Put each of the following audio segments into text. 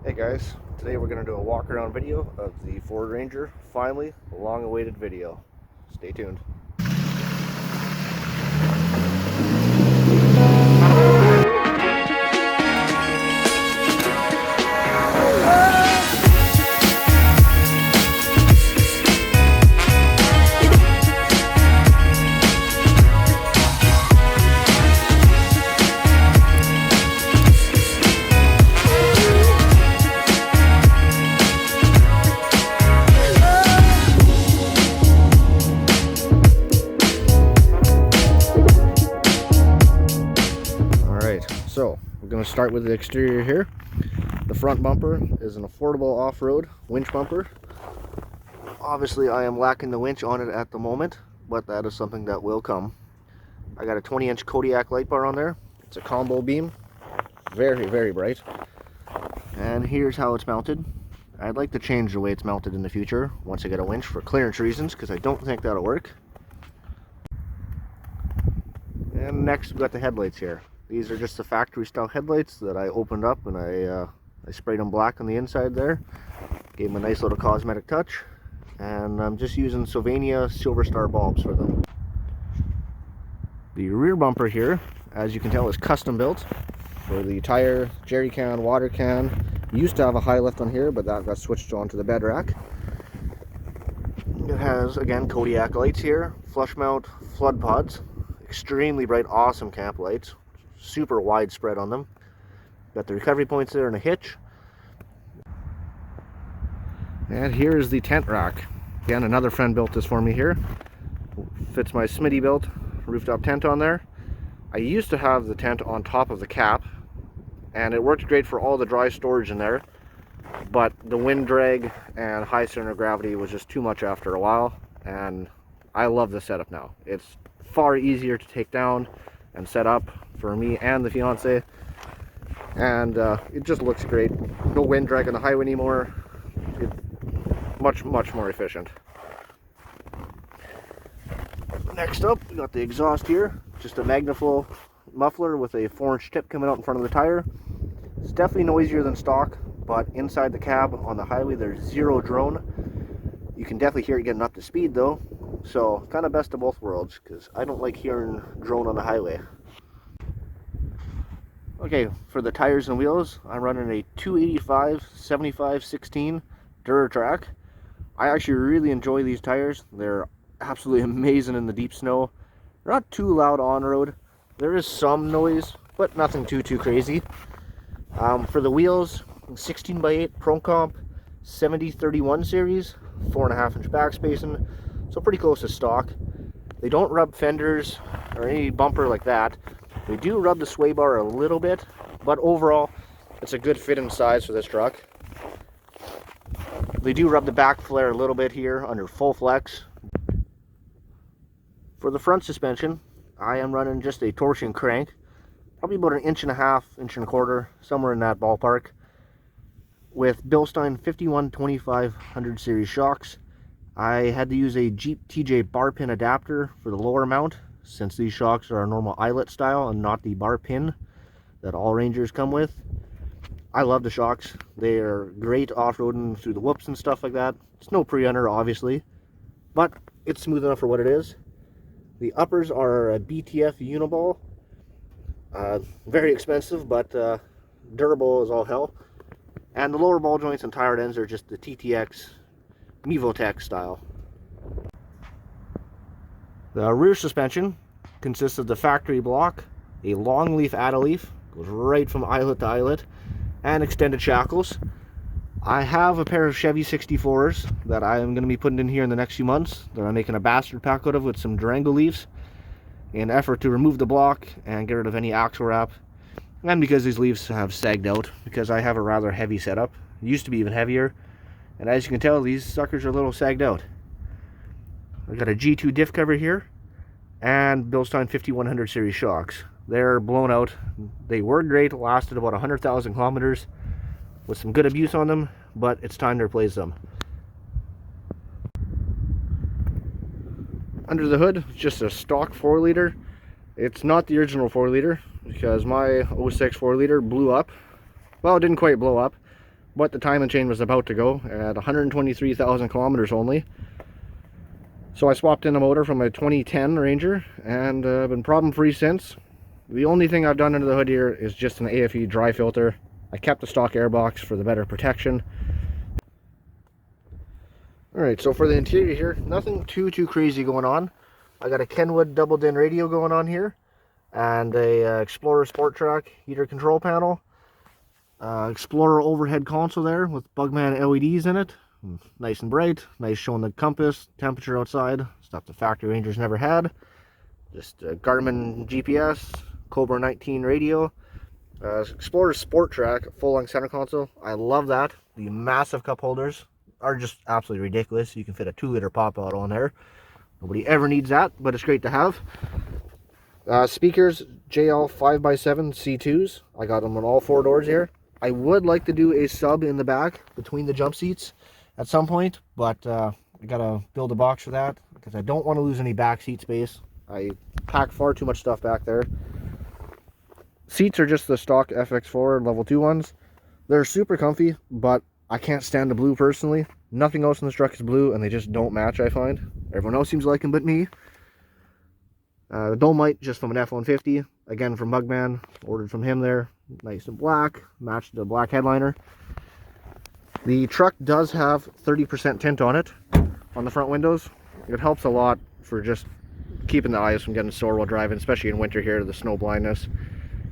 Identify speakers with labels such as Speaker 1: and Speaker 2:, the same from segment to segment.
Speaker 1: Hey guys, today we're going to do a walk around video of the Ford Ranger. Finally, a long awaited video. Stay tuned. So we're going to start with the exterior here. The front bumper is an affordable off-road winch bumper. Obviously I am lacking the winch on it at the moment, but that is something that will come. I got a 20-inch Kodiak light bar on there. It's a combo beam, very bright. And here's how it's mounted. I'd like to change the way it's mounted in the future once I get a winch for clearance reasons, because I don't think that'll work. And next we've got the headlights here. These are just the factory style headlights that I opened up and I sprayed them black on the inside there. Gave them a nice little cosmetic touch. And I'm just using Sylvania Silver Star bulbs for them. The rear bumper here, as you can tell, is custom built for the tire, jerry can, water can. Used to have a high lift on here, but that got switched onto the bed rack. It has, again, Kodiak lights here, flush mount flood pods, extremely bright, awesome camp lights. Super widespread on them. Got the recovery points there and a hitch. And here is the tent rack. Again, another friend built this for me here. Fits my Smitty built rooftop tent on there. I used to have the tent on top of the cap, and it worked great for all the dry storage in there, but the wind drag and high center of gravity was just too much after a while, and I love the setup now. It's far easier to take down and set up for me and the fiance, and it just looks great. No wind drag on the highway anymore. Much more efficient. Next up, we got the exhaust here. Just a Magnaflow muffler with a 4-inch tip coming out in front of the tire. It's definitely noisier than stock, but inside the cab on the highway there's zero drone. You can definitely hear it getting up to speed though, so kind of best of both worlds, because I don't like hearing drone on the highway. Okay, for the tires and wheels, I'm running a 285 75/16 Duratrack. I actually really enjoy these tires. They're absolutely amazing in the deep snow. They're not too loud on road. There is some noise, but nothing too crazy. For the wheels, 16x8 Pro Comp 7031 series, 4.5-inch back spacing, so pretty close to stock. They don't rub fenders or any bumper like that. They do rub the sway bar a little bit, but overall it's a good fit and size for this truck. They do rub the back flare a little bit here under full flex. For the front suspension, I am running just a torsion crank, probably about 1.5 1.25 inches, somewhere in that ballpark, with Bilstein 512500 series shocks. I had to use a Jeep TJ bar pin adapter for the lower mount, since these shocks are a normal eyelet style and not the bar pin that all Rangers come with. I love the shocks. They are great off-roading through the whoops and stuff like that. It's no pre-runner, obviously, but it's smooth enough for what it is. The uppers are a BTF Uniball. Very expensive, but durable as all hell. And the lower ball joints and tire ends are just the TTX Mevotech style. The rear suspension consists of the factory block, a long leaf add-a-leaf, goes right from eyelet to eyelet, and extended shackles. I have a pair of Chevy 64s that I am going to be putting in here in the next few months that I'm making a bastard pack out of with some Durango leaves in an effort to remove the block and get rid of any axle wrap, and because these leaves have sagged out because I have a rather heavy setup. It used to be even heavier, and as you can tell, these suckers are a little sagged out. I've got a G2 diff cover here and Bilstein 5100 series shocks. They're blown out. They were great, lasted about 100,000 kilometers with some good abuse on them, but it's time to replace them. Under the hood, it's just a stock 4-liter. It's not the original 4-liter because my 06 4-liter blew up. Well, it didn't quite blow up, but the time and chain was about to go at 123,000 kilometers only. So I swapped in a motor from a 2010 Ranger, and been problem free since. The only thing I've done under the hood here is just an AFE dry filter. I kept the stock airbox for the better protection. Alright, so for the interior here, nothing too crazy going on. I got a Kenwood double din radio going on here, and a Explorer Sport Track heater control panel. Explorer overhead console there with Bugman LEDs in it. Nice and bright, nice showing the compass, temperature outside, stuff the factory Rangers never had. Just a Garmin GPS, Cobra 19 radio. Explorer Sport Track full-length center console. I love that. The massive cup holders are just absolutely ridiculous. You can fit a 2-liter pop bottle on there. Nobody ever needs that, but it's great to have. Speakers, JL 5x7 C2s. I got them on all 4 doors here. I would like to do a sub in the back between the jump seats at some point, but I gotta build a box for that because I don't want to lose any back seat space. I pack far too much stuff back there. Seats are just the stock FX4 level 2 ones. They're super comfy, but I can't stand the blue personally. Nothing else in this truck is blue, and they just don't match, I find. Everyone else seems to like them but me. The Dolomite, just from an F-150, again from Mugman, ordered from him there. Nice and black, matched the black headliner. The truck does have 30% tint on it, on the front windows. It helps a lot for just keeping the eyes from getting sore while driving, especially in winter here, the snow blindness.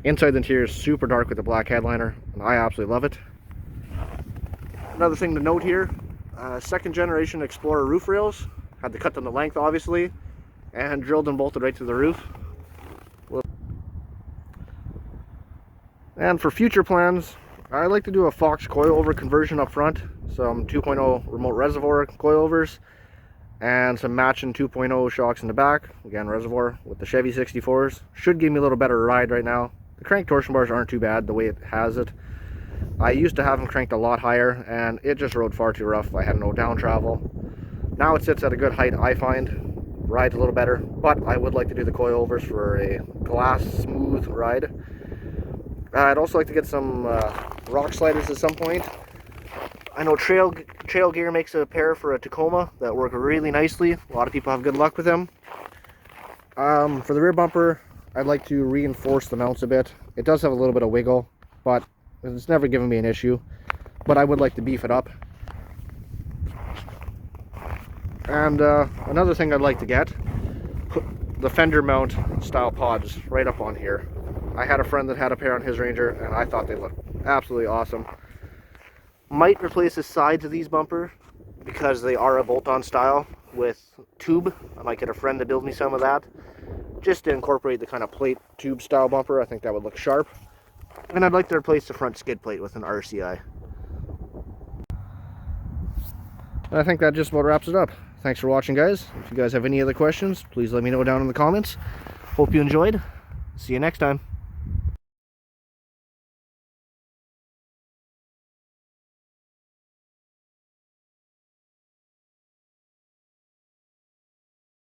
Speaker 1: Inside the interior is super dark with the black headliner, and I absolutely love it. Another thing to note here, second generation Explorer roof rails. Had to cut them to length, obviously, and drilled and bolted right to the roof. And for future plans, I like to do a Fox coilover conversion up front, some 2.0 remote reservoir coilovers, and some matching 2.0 shocks in the back. Again, reservoir with the Chevy 64s. Should give me a little better ride right now. The crank torsion bars aren't too bad the way it has it. I used to have them cranked a lot higher, and it just rode far too rough. I had no down travel. Now it sits at a good height, I find. Rides a little better, but I would like to do the coilovers for a glass smooth ride. I'd also like to get some rock sliders at some point. I know Trail Gear makes a pair for a Tacoma that work really nicely. A lot of people have good luck with them. For the rear bumper, I'd like to reinforce the mounts a bit. It does have a little bit of wiggle, but it's never given me an issue. But I would like to beef it up. And another thing I'd like to get, put the fender mount style pods right up on here. I had a friend that had a pair on his Ranger, and I thought they looked absolutely awesome. Might replace the sides of these bumper because they are a bolt-on style with tube. I might get a friend to build me some of that, just to incorporate the kind of plate tube style bumper. I think that would look sharp. And I'd like to replace the front skid plate with an RCI. And I think that just about wraps it up. Thanks for watching, guys. If you guys have any other questions, please let me know down in the comments. Hope you enjoyed. See you next time.